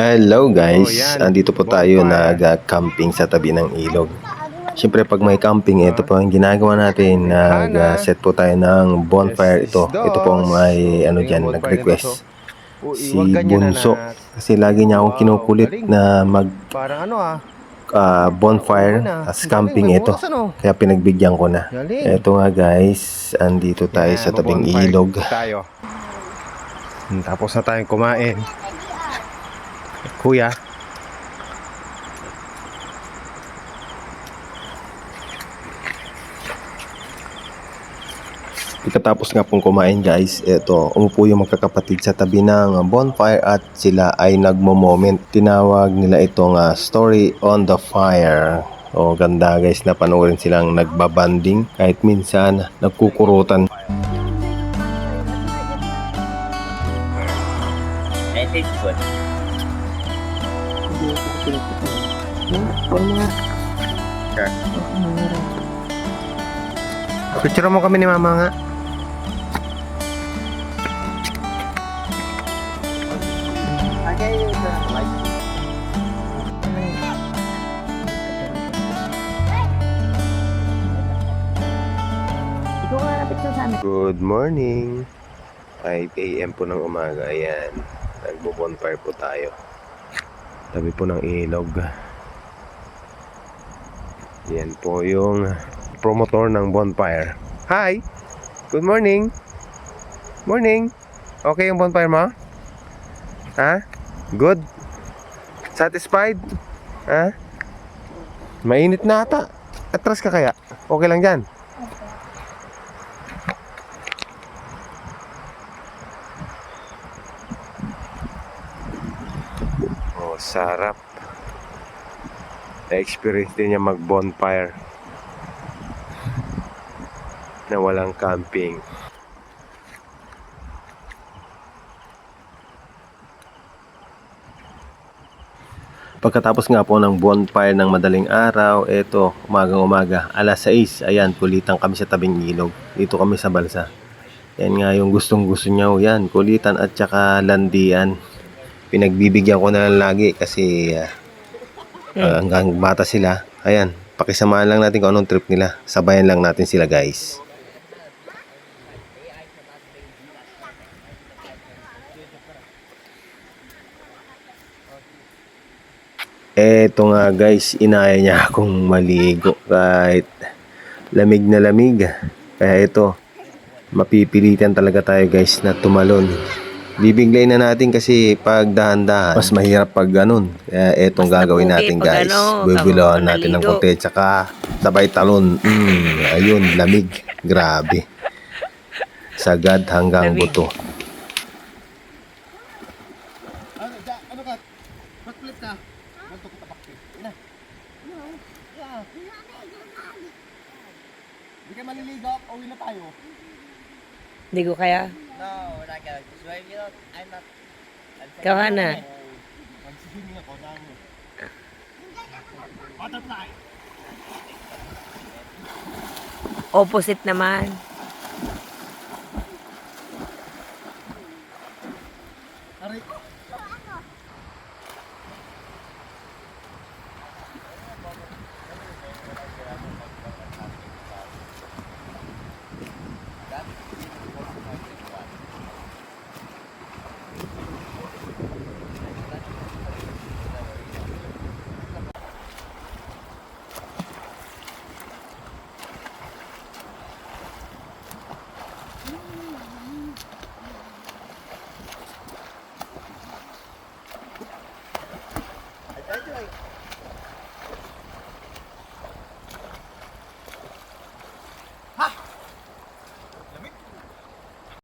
Hello guys, andito po tayo nag-camping sa tabi ng ilog. Siyempre pag may camping, ito po ang ginagawa natin, nag-set po tayo ng bonfire ito. Ito po ang may nag-request. Si Bunso. Kasi lagi niya akong kinukulit na mag bonfire as camping ito. Kaya pinagbigyan ko na. Ito nga guys, andito tayo sa tabing ilog. Tapos na tayong kumain. Kuya. Pagkatapos nga pong kumain guys, eto, umupo yung magkakapatid sa tabi ng bonfire at sila ay nagmo-moment. Tinawag nila itong story on the fire. O ganda guys na panoorin silang nagbabanding kahit minsan nagkukurutan. I think good. Picture mo kami ni mama nga. Good morning. 5 AM po ng umaga. Ayan, nagbo-bonfire po tayo tabi po ng ilog. Yan po yung promotor ng bonfire. Hi! Good morning! Morning! Okay yung bonfire mo? Ha? Good? Satisfied? Ha? Mainit na ata. Atras ka kaya? Okay lang dyan? Oh, sarap. Na-experience din niya mag-bonfire na walang camping. Pagkatapos nga po ng bonfire ng madaling araw, eto, umagang-umaga, alas 6, ayan, kulitan kami sa tabing ilog. Dito kami sa balsa. Yan nga yung gustong-gusto niya, yan, kulitan at saka landian. Pinagbibigyan ko na lang lagi kasi hanggang bata sila. Ayan, pakisamahan lang natin kung anong trip nila. Sabayan lang natin sila guys. Eto nga guys, inaya niya akong maligo kahit lamig na lamig. Kaya ito, mapipilitan talaga tayo guys na tumalon. Bibiglay na natin kasi pag dahan-dahan, mas mahirap pag ganun. Kaya etong gagawin natin guys. Bibilawan natin ng konti, tsaka sabay talon. Ayun, lamig. Grabe. Sagad hanggang buto. Hindi ka maliligo, uwi na tayo. Hindi ko kaya. No, we're not going. Because you know, I'm not. Ikaw na. Magsiswimming ako ng butterfly. Opposite naman.